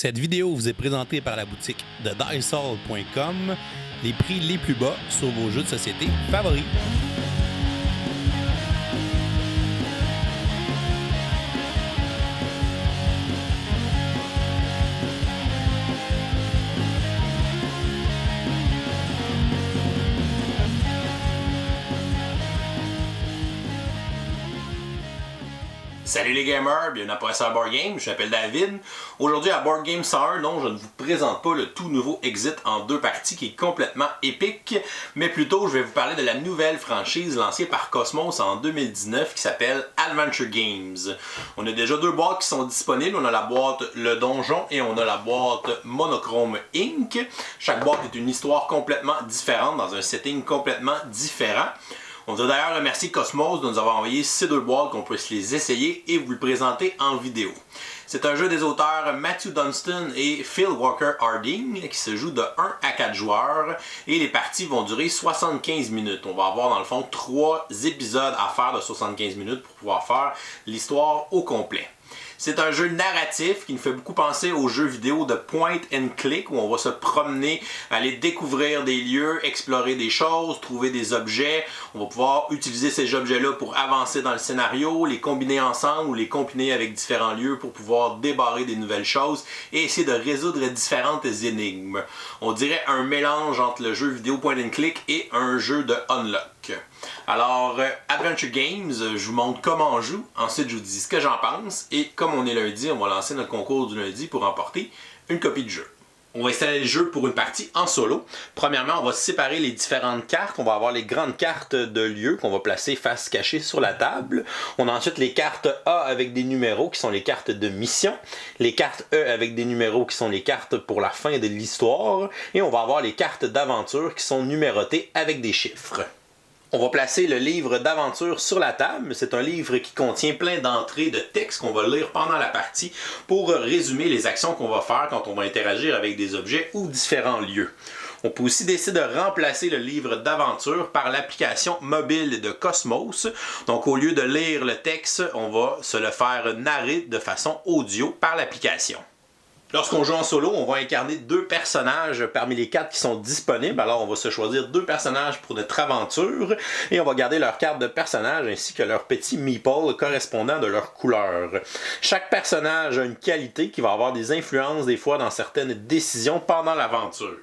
Cette vidéo vous est présentée par la boutique de Dicehall.com, les prix les plus bas sur vos jeux de société favoris. Salut les gamers, bienvenue à Professeur Board Game, je m'appelle David. Aujourd'hui à Board Game 101, non, je ne vous présente pas le tout nouveau Exit en deux parties qui est complètement épique, mais plutôt je vais vous parler de la nouvelle franchise lancée par Cosmos en 2019 qui s'appelle Adventure Games. On a déjà deux boîtes qui sont disponibles, on a la boîte Le Donjon et on a la boîte Monochrome Inc. Chaque boîte est une histoire complètement différente dans un setting complètement différent. On doit d'ailleurs remercier Cosmos de nous avoir envoyé ces deux boîtes qu'on puisse les essayer et vous le présenter en vidéo. C'est un jeu des auteurs Matthew Dunstan et Phil Walker Harding qui se joue de 1 à 4 joueurs et les parties vont durer 75 minutes. On va avoir dans le fond 3 épisodes à faire de 75 minutes pour pouvoir faire l'histoire au complet. C'est un jeu narratif qui nous fait beaucoup penser aux jeux vidéo de point and click où on va se promener, aller découvrir des lieux, explorer des choses, trouver des objets. On va pouvoir utiliser ces objets-là pour avancer dans le scénario, les combiner ensemble ou les combiner avec différents lieux pour pouvoir débarrer des nouvelles choses et essayer de résoudre différentes énigmes. On dirait un mélange entre le jeu vidéo point and click et un jeu de unlock. Alors, Adventure Games, je vous montre comment on joue, ensuite je vous dis ce que j'en pense, et comme on est lundi, on va lancer notre concours du lundi pour remporter une copie de jeu. On va installer le jeu pour une partie en solo. Premièrement, on va séparer les différentes cartes. On va avoir les grandes cartes de lieu qu'on va placer face cachée sur la table. On a ensuite les cartes A avec des numéros qui sont les cartes de mission. Les cartes E avec des numéros qui sont les cartes pour la fin de l'histoire. Et on va avoir les cartes d'aventure qui sont numérotées avec des chiffres. On va placer le livre d'aventure sur la table. C'est un livre qui contient plein d'entrées de texte qu'on va lire pendant la partie pour résumer les actions qu'on va faire quand on va interagir avec des objets ou différents lieux. On peut aussi décider de remplacer le livre d'aventure par l'application mobile de Cosmos. Donc au lieu de lire le texte, on va se le faire narrer de façon audio par l'application. Lorsqu'on joue en solo, on va incarner deux personnages parmi les 4 qui sont disponibles. Alors on va se choisir 2 personnages pour notre aventure et on va garder leur carte de personnage ainsi que leur petit meeple correspondant de leur couleur. Chaque personnage a une qualité qui va avoir des influences des fois dans certaines décisions pendant l'aventure.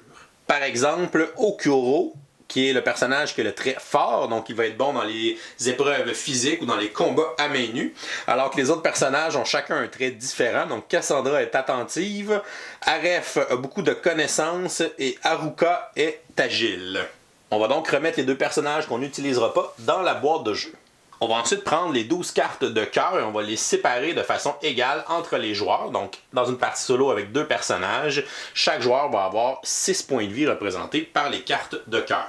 Par exemple, Okuro, qui est le personnage qui a le trait fort, donc il va être bon dans les épreuves physiques ou dans les combats à main nue, alors que les autres personnages ont chacun un trait différent. Donc Cassandra est attentive, Aref a beaucoup de connaissances et Haruka est agile. On va donc remettre les 2 personnages qu'on n'utilisera pas dans la boîte de jeu. On va ensuite prendre les 12 cartes de cœur et on va les séparer de façon égale entre les joueurs. Donc, dans une partie solo avec 2 personnages, chaque joueur va avoir 6 points de vie représentés par les cartes de cœur.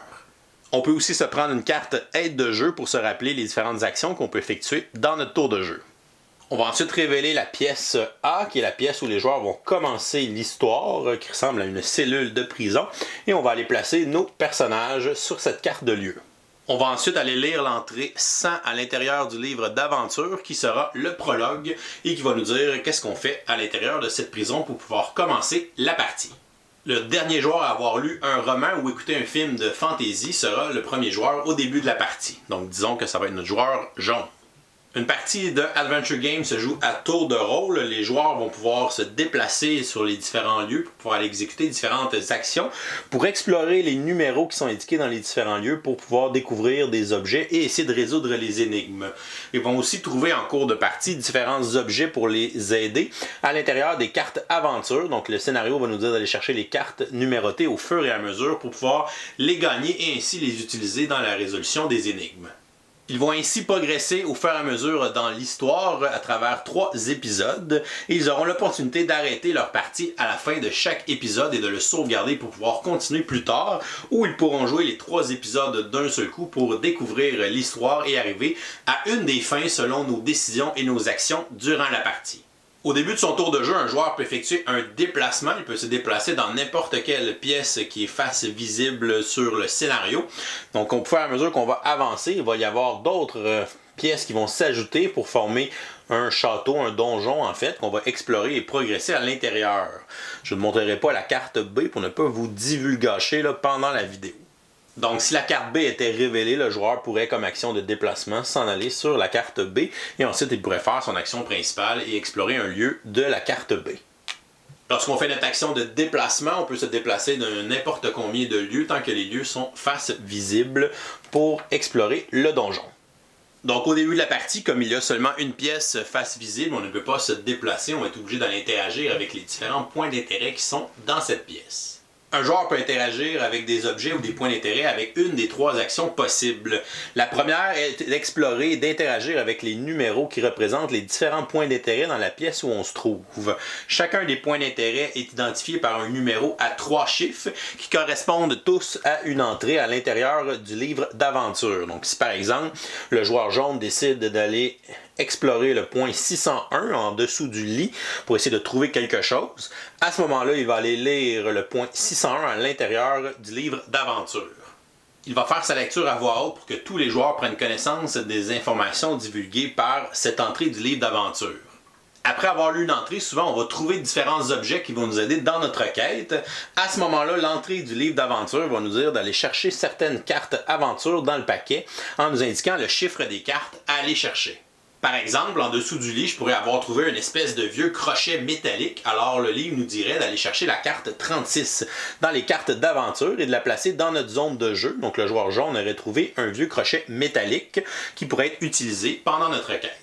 On peut aussi se prendre une carte aide de jeu pour se rappeler les différentes actions qu'on peut effectuer dans notre tour de jeu. On va ensuite révéler la pièce A, qui est la pièce où les joueurs vont commencer l'histoire, qui ressemble à une cellule de prison, et on va aller placer nos personnages sur cette carte de lieu. On va ensuite aller lire l'entrée 100 à l'intérieur du livre d'aventure qui sera le prologue et qui va nous dire qu'est-ce qu'on fait à l'intérieur de cette prison pour pouvoir commencer la partie. Le dernier joueur à avoir lu un roman ou écouté un film de fantasy sera le premier joueur au début de la partie. Donc disons que ça va être notre joueur jaune. Une partie de Adventure Game se joue à tour de rôle. Les joueurs vont pouvoir se déplacer sur les différents lieux pour pouvoir aller exécuter différentes actions, pour explorer les numéros qui sont indiqués dans les différents lieux, pour pouvoir découvrir des objets et essayer de résoudre les énigmes. Ils vont aussi trouver en cours de partie différents objets pour les aider à l'intérieur des cartes aventure. Donc le scénario va nous dire d'aller chercher les cartes numérotées au fur et à mesure pour pouvoir les gagner et ainsi les utiliser dans la résolution des énigmes. Ils vont ainsi progresser au fur et à mesure dans l'histoire à travers 3 épisodes et ils auront l'opportunité d'arrêter leur partie à la fin de chaque épisode et de le sauvegarder pour pouvoir continuer plus tard ou ils pourront jouer les 3 épisodes d'un seul coup pour découvrir l'histoire et arriver à une des fins selon nos décisions et nos actions durant la partie. Au début de son tour de jeu, un joueur peut effectuer un déplacement. Il peut se déplacer dans n'importe quelle pièce qui est face visible sur le scénario. Donc, au fur et à mesure qu'on va avancer, il va y avoir d'autres pièces qui vont s'ajouter pour former un château, un donjon en fait, qu'on va explorer et progresser à l'intérieur. Je ne montrerai pas la carte B pour ne pas vous divulgacher là, pendant la vidéo. Donc si la carte B était révélée, le joueur pourrait comme action de déplacement s'en aller sur la carte B et ensuite il pourrait faire son action principale et explorer un lieu de la carte B. Lorsqu'on fait notre action de déplacement, on peut se déplacer de n'importe combien de lieux tant que les lieux sont face visible pour explorer le donjon. Donc au début de la partie, comme il y a seulement une pièce face visible, on ne peut pas se déplacer, on va être obligé d'aller interagir avec les différents points d'intérêt qui sont dans cette pièce. Un joueur peut interagir avec des objets ou des points d'intérêt avec une des 3 actions possibles. La première est d'explorer et d'interagir avec les numéros qui représentent les différents points d'intérêt dans la pièce où on se trouve. Chacun des points d'intérêt est identifié par un numéro à 3 chiffres qui correspondent tous à une entrée à l'intérieur du livre d'aventure. Donc si par exemple le joueur jaune décide d'aller explorer le point 601 en dessous du lit pour essayer de trouver quelque chose, à ce moment-là, il va aller lire le point 601 à l'intérieur du livre d'aventure. Il va faire sa lecture à voix haute pour que tous les joueurs prennent connaissance des informations divulguées par cette entrée du livre d'aventure. Après avoir lu une entrée, souvent on va trouver différents objets qui vont nous aider dans notre quête. À ce moment-là, l'entrée du livre d'aventure va nous dire d'aller chercher certaines cartes aventure dans le paquet en nous indiquant le chiffre des cartes à aller chercher. Par exemple, en dessous du lit, je pourrais avoir trouvé une espèce de vieux crochet métallique, alors le livre nous dirait d'aller chercher la carte 36 dans les cartes d'aventure et de la placer dans notre zone de jeu. Donc le joueur jaune aurait trouvé un vieux crochet métallique qui pourrait être utilisé pendant notre quête.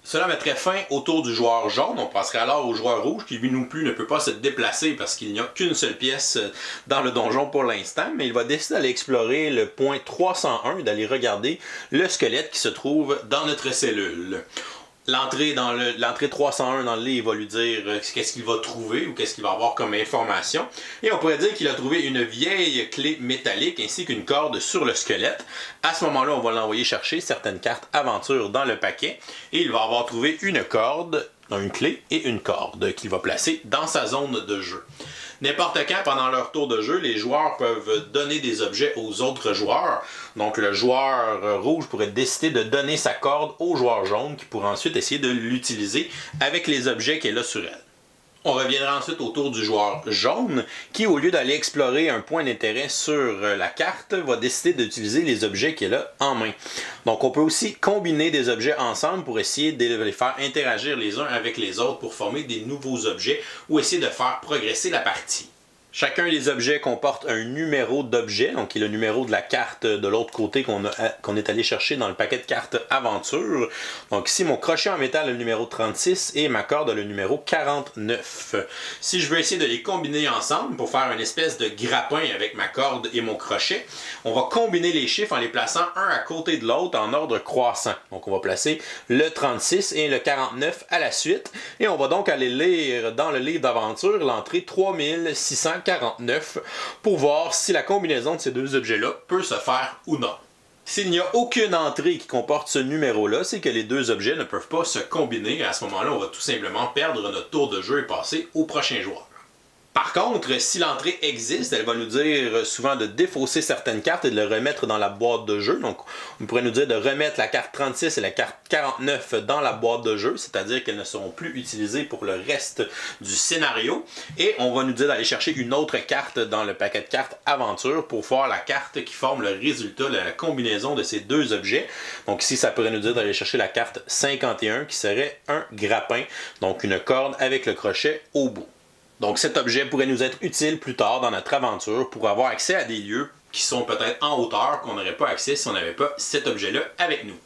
Cela mettrait fin au tour du joueur jaune. On passerait alors au joueur rouge qui lui non plus ne peut pas se déplacer parce qu'il n'y a qu'une seule pièce dans le donjon pour l'instant, mais il va décider d'aller explorer le point 301 et d'aller regarder le squelette qui se trouve dans notre cellule. L'entrée 301 dans le livre va lui dire qu'est-ce qu'il va trouver ou qu'est-ce qu'il va avoir comme information. Et on pourrait dire qu'il a trouvé une vieille clé métallique ainsi qu'une corde sur le squelette. À ce moment-là, on va l'envoyer chercher certaines cartes aventure dans le paquet et il va avoir trouvé une corde, une clé et une corde qu'il va placer dans sa zone de jeu. N'importe quand, pendant leur tour de jeu, les joueurs peuvent donner des objets aux autres joueurs. Donc le joueur rouge pourrait décider de donner sa corde au joueur jaune qui pourra ensuite essayer de l'utiliser avec les objets qu'elle a sur elle. On reviendra ensuite au tour du joueur jaune qui, au lieu d'aller explorer un point d'intérêt sur la carte, va décider d'utiliser les objets qu'elle a en main. Donc on peut aussi combiner des objets ensemble pour essayer de les faire interagir les uns avec les autres pour former des nouveaux objets ou essayer de faire progresser la partie. Chacun des objets comporte un numéro d'objet, donc qui est le numéro de la carte de l'autre côté qu'on est allé chercher dans le paquet de cartes aventure. Donc ici, mon crochet en métal a le numéro 36 et ma corde a le numéro 49. Si je veux essayer de les combiner ensemble pour faire une espèce de grappin avec ma corde et mon crochet, on va combiner les chiffres en les plaçant un à côté de l'autre en ordre croissant. Donc on va placer le 36 et le 49 à la suite et on va donc aller lire dans le livre d'aventure l'entrée 3649 pour voir si la combinaison de ces deux objets-là peut se faire ou non. S'il n'y a aucune entrée qui comporte ce numéro-là, c'est que les deux objets ne peuvent pas se combiner. À ce moment-là, on va tout simplement perdre notre tour de jeu et passer au prochain joueur. Par contre, si l'entrée existe, elle va nous dire souvent de défausser certaines cartes et de les remettre dans la boîte de jeu. Donc, on pourrait nous dire de remettre la carte 36 et la carte 49 dans la boîte de jeu, c'est-à-dire qu'elles ne seront plus utilisées pour le reste du scénario. Et on va nous dire d'aller chercher une autre carte dans le paquet de cartes aventure pour voir la carte qui forme le résultat de la combinaison de ces deux objets. Donc ici, ça pourrait nous dire d'aller chercher la carte 51 qui serait un grappin, donc une corde avec le crochet au bout. Donc cet objet pourrait nous être utile plus tard dans notre aventure pour avoir accès à des lieux qui sont peut-être en hauteur qu'on n'aurait pas accès si on n'avait pas cet objet-là avec nous.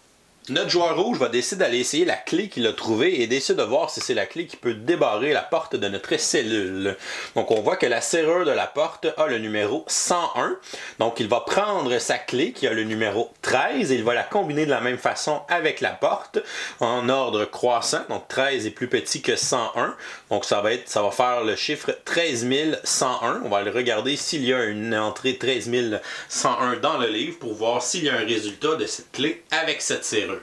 Notre joueur rouge va décider d'aller essayer la clé qu'il a trouvée et d'essayer de voir si c'est la clé qui peut débarrer la porte de notre cellule. Donc on voit que la serrure de la porte a le numéro 101. Donc il va prendre sa clé qui a le numéro 13 et il va la combiner de la même façon avec la porte en ordre croissant. Donc 13 est plus petit que 101. Donc ça va faire le chiffre 13101. On va aller regarder s'il y a une entrée 13101 dans le livre pour voir s'il y a un résultat de cette clé avec cette serrure.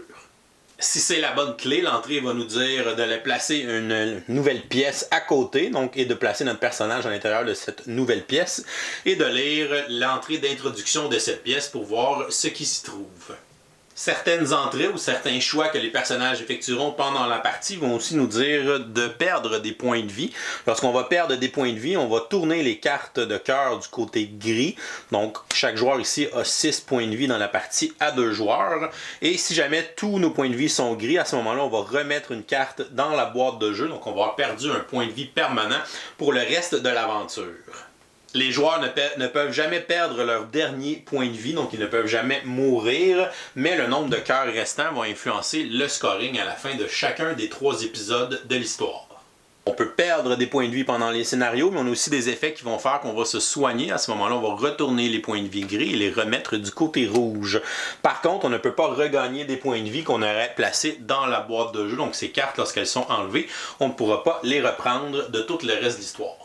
Si c'est la bonne clé, l'entrée va nous dire de placer une nouvelle pièce à côté, donc, et de placer notre personnage à l'intérieur de cette nouvelle pièce, et de lire l'entrée d'introduction de cette pièce pour voir ce qui s'y trouve. Certaines entrées ou certains choix que les personnages effectueront pendant la partie vont aussi nous dire de perdre des points de vie. Lorsqu'on va perdre des points de vie, on va tourner les cartes de cœur du côté gris. Donc, chaque joueur ici a 6 points de vie dans la partie à 2 joueurs. Et si jamais tous nos points de vie sont gris, à ce moment-là, on va remettre une carte dans la boîte de jeu. Donc, on va avoir perdu un point de vie permanent pour le reste de l'aventure. Les joueurs ne peuvent jamais perdre leur dernier point de vie, donc ils ne peuvent jamais mourir, mais le nombre de cœurs restants va influencer le scoring à la fin de chacun des 3 épisodes de l'histoire. On peut perdre des points de vie pendant les scénarios, mais on a aussi des effets qui vont faire qu'on va se soigner. À ce moment-là, on va retourner les points de vie gris et les remettre du côté rouge. Par contre, on ne peut pas regagner des points de vie qu'on aurait placés dans la boîte de jeu. Donc ces cartes, lorsqu'elles sont enlevées, on ne pourra pas les reprendre de tout le reste de l'histoire.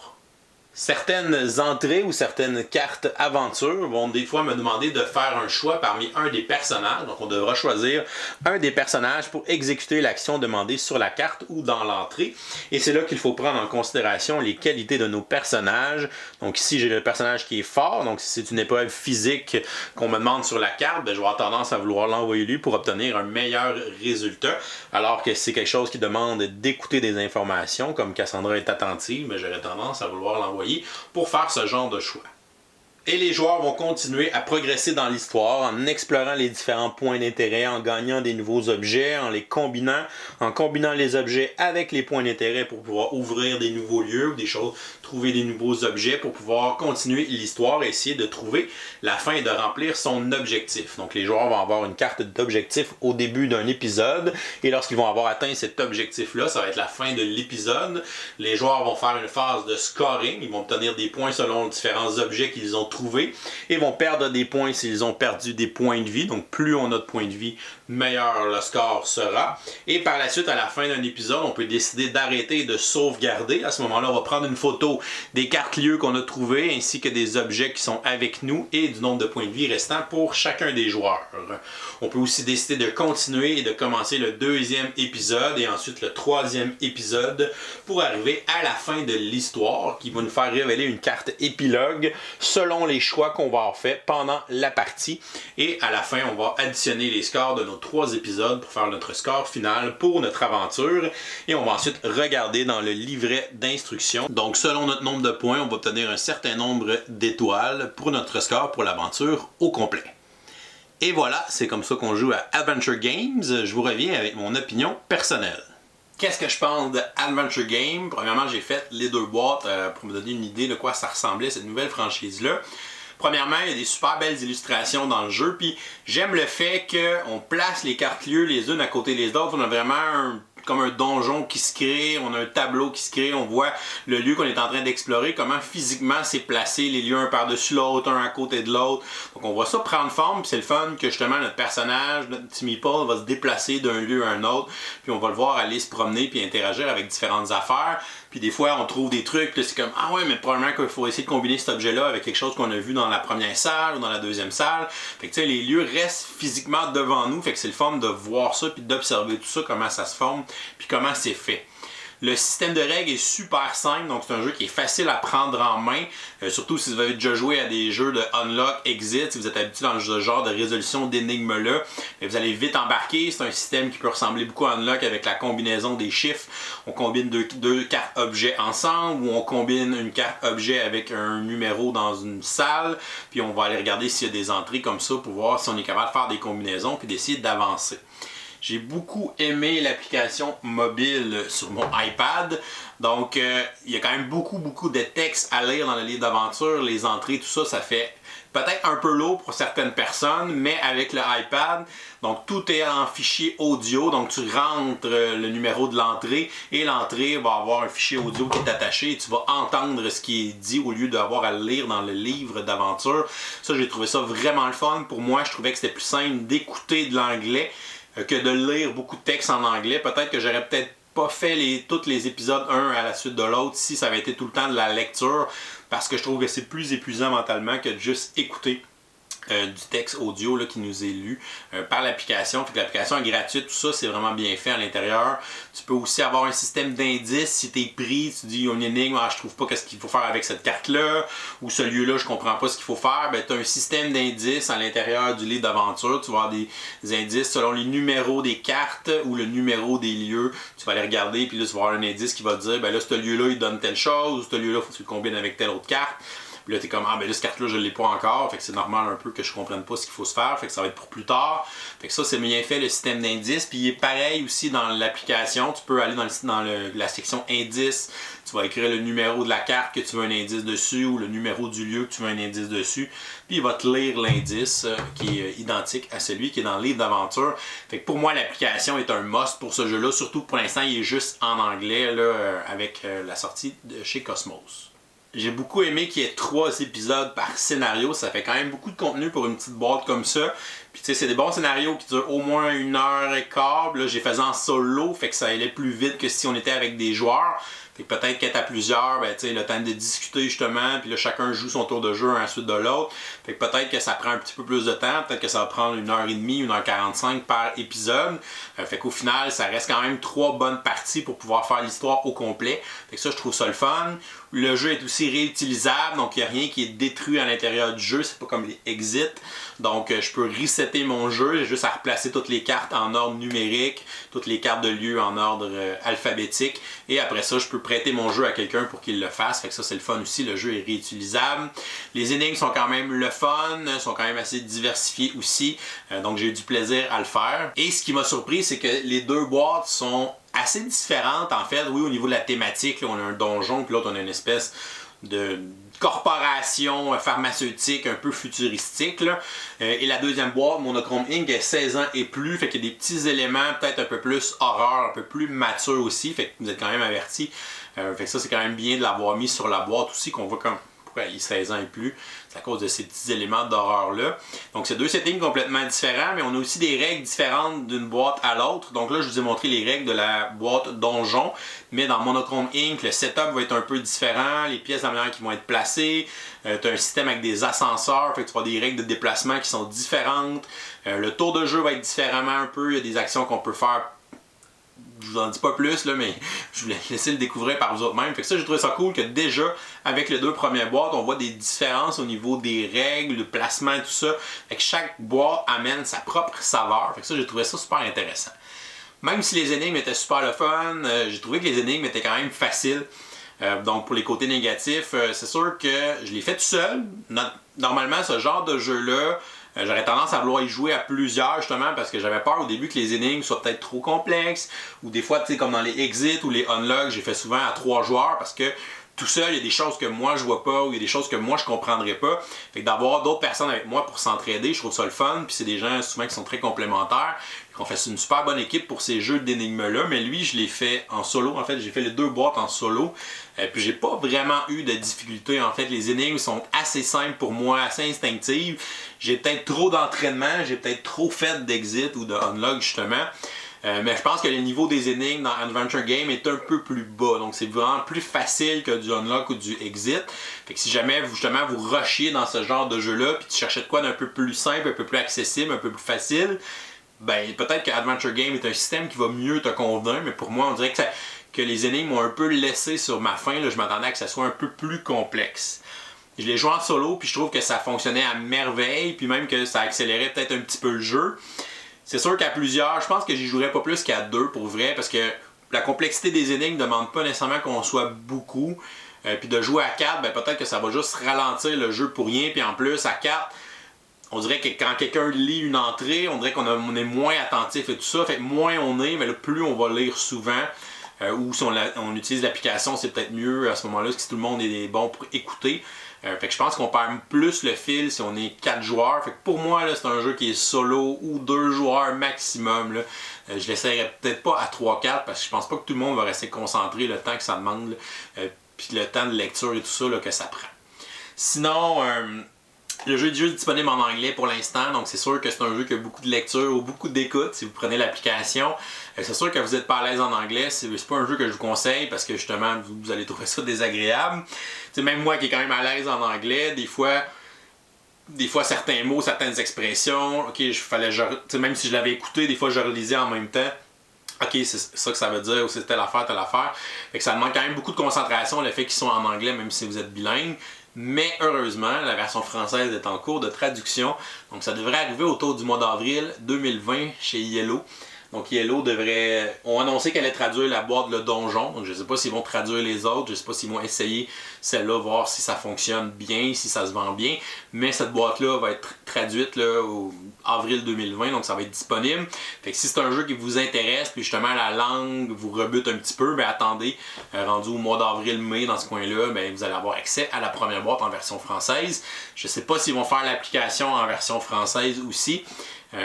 Certaines entrées ou certaines cartes aventures vont des fois me demander de faire un choix parmi un des personnages. Donc on devra choisir un des personnages pour exécuter l'action demandée sur la carte ou dans l'entrée. Et c'est là qu'il faut prendre en considération les qualités de nos personnages. Donc ici j'ai le personnage qui est fort. Donc si c'est une épreuve physique qu'on me demande sur la carte, je vais avoir tendance à vouloir l'envoyer lui pour obtenir un meilleur résultat. Alors que si c'est quelque chose qui demande d'écouter des informations, comme Cassandra est attentive, j'aurais tendance à vouloir l'envoyer pour faire ce genre de choix. Et les joueurs vont continuer à progresser dans l'histoire en explorant les différents points d'intérêt, en gagnant des nouveaux objets, en combinant les objets avec les points d'intérêt pour pouvoir ouvrir des nouveaux lieux ou des choses, trouver des nouveaux objets pour pouvoir continuer l'histoire et essayer de trouver la fin et de remplir son objectif. Donc les joueurs vont avoir une carte d'objectif au début d'un épisode et lorsqu'ils vont avoir atteint cet objectif-là, ça va être la fin de l'épisode. Les joueurs vont faire une phase de scoring, ils vont obtenir des points selon différents objets qu'ils ont trouvés et vont perdre des points s'ils ont perdu des points de vie. Donc plus on a de points de vie, meilleur le score sera. Et par la suite, à la fin d'un épisode, on peut décider d'arrêter et de sauvegarder. À ce moment-là, on va prendre une photo des cartes lieux qu'on a trouvées ainsi que des objets qui sont avec nous et du nombre de points de vie restants pour chacun des joueurs. On peut aussi décider de continuer et de commencer le 2e épisode et ensuite le 3e épisode pour arriver à la fin de l'histoire qui va nous faire révéler une carte épilogue selon les choix qu'on va avoir fait pendant la partie. Et à la fin, on va additionner les scores de nos 3 épisodes pour faire notre score final pour notre aventure. Et on va ensuite regarder dans le livret d'instructions. Donc, selon notre nombre de points, on va obtenir un certain nombre d'étoiles pour notre score pour l'aventure au complet. Et voilà, c'est comme ça qu'on joue à Adventure Games. Je vous reviens avec mon opinion personnelle. Qu'est-ce que je pense de Adventure Game? Premièrement, j'ai fait les 2 boîtes pour me donner une idée de quoi ça ressemblait, cette nouvelle franchise-là. Premièrement, il y a des super belles illustrations dans le jeu, puis j'aime le fait qu'on place les cartes lieux les unes à côté des autres. On a vraiment comme un donjon qui se crée, on a un tableau qui se crée, on voit le lieu qu'on est en train d'explorer, comment physiquement c'est placé, les lieux un par-dessus l'autre, un à côté de l'autre. Donc on voit ça prendre forme, puis c'est le fun que justement notre personnage, notre petit meeple va se déplacer d'un lieu à un autre, puis on va le voir aller se promener puis interagir avec différentes affaires. Puis des fois, on trouve des trucs, puis c'est comme « Ah ouais, mais probablement qu'il faut essayer de combiner cet objet-là avec quelque chose qu'on a vu dans la première salle ou dans la 2e salle. » Fait que tu sais, les lieux restent physiquement devant nous, fait que c'est le fun de voir ça, puis d'observer tout ça, comment ça se forme, puis comment c'est fait. Le système de règles est super simple, donc c'est un jeu qui est facile à prendre en main, surtout si vous avez déjà joué à des jeux de Unlock, Exit, si vous êtes habitué dans ce genre de résolution d'énigmes-là, vous allez vite embarquer. C'est un système qui peut ressembler beaucoup à Unlock avec la combinaison des chiffres. On combine deux cartes objets ensemble, ou on combine une carte objet avec un numéro dans une salle, puis on va aller regarder s'il y a des entrées comme ça pour voir si on est capable de faire des combinaisons, puis d'essayer d'avancer. J'ai beaucoup aimé l'application mobile sur mon iPad. Donc, il y a quand même beaucoup de textes à lire dans le livre d'aventure. Les entrées, tout ça, ça fait peut-être un peu lourd pour certaines personnes, mais avec le iPad, donc tout est en fichier audio. Donc, tu rentres le numéro de l'entrée et l'entrée va avoir un fichier audio qui est attaché et tu vas entendre ce qui est dit au lieu d'avoir à le lire dans le livre d'aventure. Ça, j'ai trouvé ça vraiment le fun. Pour moi, je trouvais que c'était plus simple d'écouter de l'anglais que de lire beaucoup de textes en anglais. Peut-être que j'aurais peut-être pas fait tous les épisodes un à la suite de l'autre si ça avait été tout le temps de la lecture, parce que je trouve que c'est plus épuisant mentalement que de juste écouter du texte audio là, qui nous est lu par l'application. L'application est gratuite, tout ça, c'est vraiment bien fait à l'intérieur. Tu peux aussi avoir un système d'indices. Si tu es pris, tu dis une énigme, je trouve pas qu'est-ce qu'il faut faire avec cette carte-là, ou ce lieu-là, je comprends pas ce qu'il faut faire, tu as un système d'indices à l'intérieur du livre d'aventure. Tu vas avoir des indices selon les numéros des cartes ou le numéro des lieux. Tu vas aller regarder, puis là, tu vas avoir un indice qui va te dire, là, ce lieu-là, il donne telle chose, ou ce lieu-là, il faut que tu le combines avec telle autre carte. Puis là, t'es comme, là, cette carte-là, je l'ai pas encore. Fait que c'est normal un peu que je comprenne pas ce qu'il faut se faire. Fait que ça va être pour plus tard. Fait que ça, c'est bien fait, le système d'indices. Puis il est pareil aussi dans l'application. Tu peux aller dans la section indices. Tu vas écrire le numéro de la carte que tu veux un indice dessus ou le numéro du lieu que tu veux un indice dessus. Puis il va te lire l'indice qui est identique à celui qui est dans le livre d'aventure. Fait que pour moi, l'application est un must pour ce jeu-là. Surtout que pour l'instant, il est juste en anglais là, avec la sortie de chez Cosmos. J'ai beaucoup aimé qu'il y ait 3 épisodes par scénario. Ça fait quand même beaucoup de contenu pour une petite boîte comme ça. Puis tu sais, c'est des bons scénarios qui durent au moins 1h15. Là, j'ai fait en solo, fait que ça allait plus vite que si on était avec des joueurs. Fait que peut-être qu'être à plusieurs, tu sais, le temps de discuter justement, puis là, chacun joue son tour de jeu un à la suite de l'autre. Fait que peut-être que ça prend un petit peu plus de temps, peut-être que ça va prendre 1h30, 1h45 par épisode. Fait qu'au final, ça reste quand même 3 bonnes parties pour pouvoir faire l'histoire au complet. Fait que ça, je trouve ça le fun. Le jeu est aussi réutilisable, donc il n'y a rien qui est détruit à l'intérieur du jeu, c'est pas comme les exits. Donc je peux resetter mon jeu, j'ai juste à replacer toutes les cartes en ordre numérique, toutes les cartes de lieu en ordre alphabétique, et après ça je peux prêter mon jeu à quelqu'un pour qu'il le fasse. Fait que ça c'est le fun aussi, le jeu est réutilisable. Les énigmes sont quand même le fun, sont quand même assez diversifiées aussi, donc j'ai eu du plaisir à le faire. Et ce qui m'a surpris, c'est que les 2 boîtes sont assez différentes en fait. Oui, au niveau de la thématique, là, on a un donjon, puis l'autre on a une espèce de corporation pharmaceutique un peu futuristique. Là. Et la deuxième boîte, Monochrome Inc., est 16 ans et plus, fait qu'il y a des petits éléments peut-être un peu plus horreur, un peu plus mature aussi, fait que vous êtes quand même avertis. Fait que ça, c'est quand même bien de l'avoir mis sur la boîte aussi, qu'on voit comme pourquoi il est 16 ans et plus. C'est à cause de ces petits éléments d'horreur-là. Donc, c'est 2 settings complètement différents, mais on a aussi des règles différentes d'une boîte à l'autre. Donc là, je vous ai montré les règles de la boîte donjon, mais dans Monochrome Inc., le setup va être un peu différent, les pièces, la manière qui vont être placées. Tu as un système avec des ascenseurs, fait que tu vas avoir des règles de déplacement qui sont différentes. Le tour de jeu va être différemment un peu, il y a des actions qu'on peut faire. Je vous en dis pas plus, là, mais je vous laisse le découvrir par vous autres mêmes. Fait que ça, j'ai trouvé ça cool que déjà, avec les 2 premières boîtes, on voit des différences au niveau des règles, le placement et tout ça. Fait que chaque boîte amène sa propre saveur. Fait que ça, j'ai trouvé ça super intéressant. Même si les énigmes étaient super le fun, j'ai trouvé que les énigmes étaient quand même faciles. Donc pour les côtés négatifs, c'est sûr que je l'ai fait tout seul. Normalement, ce genre de jeu-là, j'aurais tendance à vouloir y jouer à plusieurs justement parce que j'avais peur au début que les énigmes soient peut-être trop complexes ou des fois, tu sais, comme dans les exits ou les unlocks, j'ai fait souvent à 3 joueurs parce que tout seul, il y a des choses que moi je vois pas ou il y a des choses que moi je comprendrais pas. Fait que d'avoir d'autres personnes avec moi pour s'entraider, je trouve ça le fun. Puis c'est des gens souvent qui sont très complémentaires. On fait une super bonne équipe pour ces jeux d'énigmes-là. Mais lui, je l'ai fait en solo. En fait, j'ai fait les 2 boîtes en solo. Puis j'ai pas vraiment eu de difficultés. En fait, les énigmes sont assez simples pour moi, assez instinctives. J'ai peut-être trop d'entraînement, j'ai peut-être trop fait d'exit ou de unlock justement. Mais je pense que le niveau des énigmes dans Adventure Game est un peu plus bas. Donc c'est vraiment plus facile que du unlock ou du exit. Fait que si jamais justement vous rushiez dans ce genre de jeu-là, puis tu cherchais de quoi d'un peu plus simple, un peu plus accessible, un peu plus facile, ben peut-être que Adventure Game est un système qui va mieux te convenir. Mais pour moi, on dirait que les énigmes m'ont un peu laissé sur ma faim. Là, je m'attendais à que ça soit un peu plus complexe. Je l'ai joué en solo, puis je trouve que ça fonctionnait à merveille, puis même que ça accélérait peut-être un petit peu le jeu. C'est sûr qu'à plusieurs, je pense que j'y jouerais pas plus qu'à 2 pour vrai, parce que la complexité des énigmes ne demande pas nécessairement qu'on soit beaucoup. Puis de jouer à 4, ben peut-être que ça va juste ralentir le jeu pour rien. Puis en plus, à 4, on dirait que quand quelqu'un lit une entrée, on dirait qu'on est moins attentif et tout ça. Fait que moins on est, mais là, plus on va lire souvent. Ou si on utilise l'application, c'est peut-être mieux à ce moment-là, si tout le monde est bon pour écouter. Fait que je pense qu'on perd plus le fil si on est 4 joueurs. Fait que pour moi, là, c'est un jeu qui est solo ou 2 joueurs maximum. Là. Je l'essayerai peut-être pas à 3-4 parce que je pense pas que tout le monde va rester concentré le temps que ça demande. Puis le temps de lecture et tout ça là, que ça prend. Sinon, le jeu est juste disponible en anglais pour l'instant, donc c'est sûr que c'est un jeu qui a beaucoup de lecture ou beaucoup d'écoute si vous prenez l'application. C'est sûr que vous n'êtes pas à l'aise en anglais, c'est pas un jeu que je vous conseille parce que justement vous allez trouver ça désagréable. T'sais, même moi qui est quand même à l'aise en anglais, des fois des fois certains mots, certaines expressions. Ok, même si je l'avais écouté, des fois je relisais en même temps. Ok, c'est ça que ça veut dire, ou c'est telle affaire, telle affaire. Fait que ça demande quand même beaucoup de concentration, le fait qu'ils sont en anglais, même si vous êtes bilingue. Mais heureusement, la version française est en cours de traduction. Donc ça devrait arriver autour du mois d'avril 2020 chez Yellow. Donc Yellow ont annoncé qu'elle allait traduire la boîte Le Donjon. Donc je ne sais pas s'ils vont traduire les autres, je ne sais pas s'ils vont essayer celle-là, voir si ça fonctionne bien, si ça se vend bien. Mais cette boîte-là va être traduite là, au avril 2020, donc ça va être disponible. Fait que si c'est un jeu qui vous intéresse, puis justement la langue vous rebute un petit peu, ben attendez, rendu au mois d'avril-mai dans ce coin-là, ben vous allez avoir accès à la première boîte en version française. Je ne sais pas s'ils vont faire l'application en version française aussi.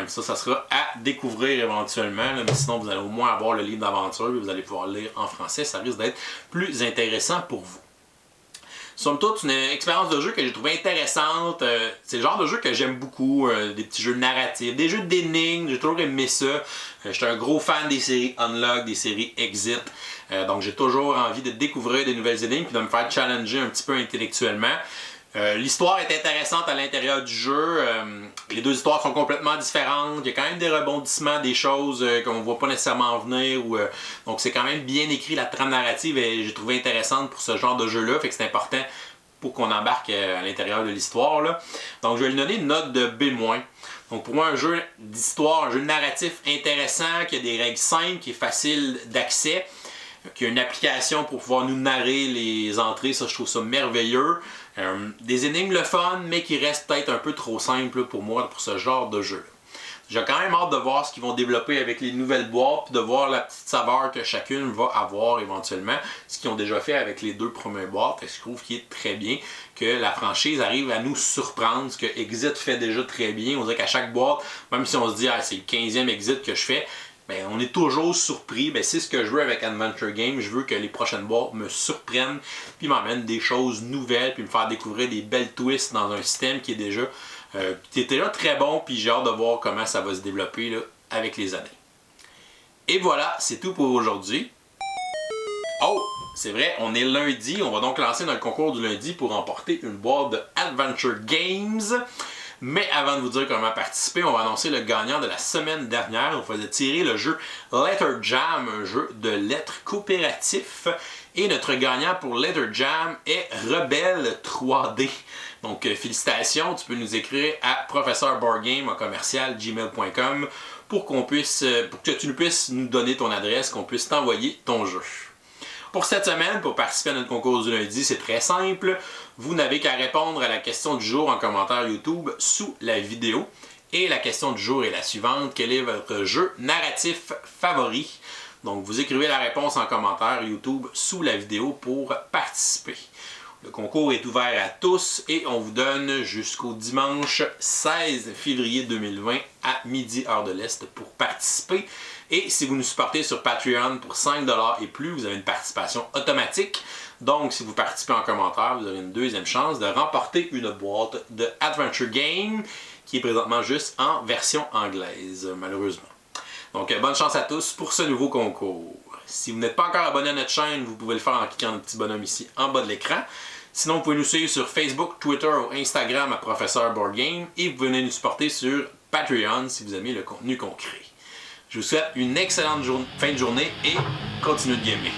Ça sera à découvrir éventuellement, là, mais sinon vous allez au moins avoir le livre d'aventure et vous allez pouvoir lire en français, ça risque d'être plus intéressant pour vous. Somme toute, une expérience de jeu que j'ai trouvé intéressante. C'est le genre de jeu que j'aime beaucoup, des petits jeux narratifs, des jeux d'énigmes, j'ai toujours aimé ça. J'étais un gros fan des séries Unlock, des séries Exit. Donc j'ai toujours envie de découvrir des nouvelles énigmes et de me faire challenger un petit peu intellectuellement. L'histoire est intéressante à l'intérieur du jeu. Les deux histoires sont complètement différentes. Il y a quand même des rebondissements, des choses qu'on ne voit pas nécessairement venir. Donc c'est quand même bien écrit, la trame narrative et j'ai trouvé intéressante pour ce genre de jeu-là. Fait que c'est important pour qu'on embarque à l'intérieur de l'histoire. Donc je vais lui donner une note de B-. Donc pour moi, un jeu d'histoire, un jeu narratif intéressant, qui a des règles simples, qui est facile d'accès, qui a une application pour pouvoir nous narrer les entrées, ça je trouve ça merveilleux. Des énigmes le fun, mais qui restent peut-être un peu trop simples pour moi, pour ce genre de jeu. J'ai quand même hâte de voir ce qu'ils vont développer avec les nouvelles boîtes, puis de voir la petite saveur que chacune va avoir éventuellement, ce qu'ils ont déjà fait avec les deux premières boîtes. Et je trouve qu'il est très bien que la franchise arrive à nous surprendre, ce que Exit fait déjà très bien. On dirait qu'à chaque boîte, même si on se dit ah, c'est le 15e Exit que je fais, ben, on est toujours surpris. Ben, c'est ce que je veux avec Adventure Game. Je veux que les prochaines boîtes me surprennent, puis m'emmènent des choses nouvelles, puis me faire découvrir des belles twists dans un système qui était déjà très bon, puis j'ai hâte de voir comment ça va se développer là, avec les années. Et voilà, c'est tout pour aujourd'hui. Oh, c'est vrai, on est lundi. On va donc lancer dans le concours du lundi pour remporter une boîte de Adventure Games. Mais avant de vous dire comment participer, on va annoncer le gagnant de la semaine dernière. On faisait tirer le jeu Letter Jam, un jeu de lettres coopératif. Et notre gagnant pour Letter Jam est Rebelle 3D. Donc félicitations, tu peux nous écrire à professeurboardgame@gmail.com pour que tu puisses nous donner ton adresse, qu'on puisse t'envoyer ton jeu. Pour cette semaine, pour participer à notre concours du lundi, c'est très simple. Vous n'avez qu'à répondre à la question du jour en commentaire YouTube sous la vidéo. Et la question du jour est la suivante. Quel est votre jeu narratif favori? Donc, vous écrivez la réponse en commentaire YouTube sous la vidéo pour participer. Le concours est ouvert à tous et on vous donne jusqu'au dimanche 16 février 2020 à midi heure de l'Est pour participer. Et si vous nous supportez sur Patreon pour 5$ et plus, vous avez une participation automatique. Donc, si vous participez en commentaire, vous avez une deuxième chance de remporter une boîte de Adventure Game qui est présentement juste en version anglaise, malheureusement. Donc, bonne chance à tous pour ce nouveau concours. Si vous n'êtes pas encore abonné à notre chaîne, vous pouvez le faire en cliquant le petit bonhomme ici en bas de l'écran. Sinon, vous pouvez nous suivre sur Facebook, Twitter ou Instagram à Professeur Board Game et vous venez nous supporter sur Patreon si vous aimez le contenu qu'on crée. Je vous souhaite une excellente fin de journée et continuez de gamer.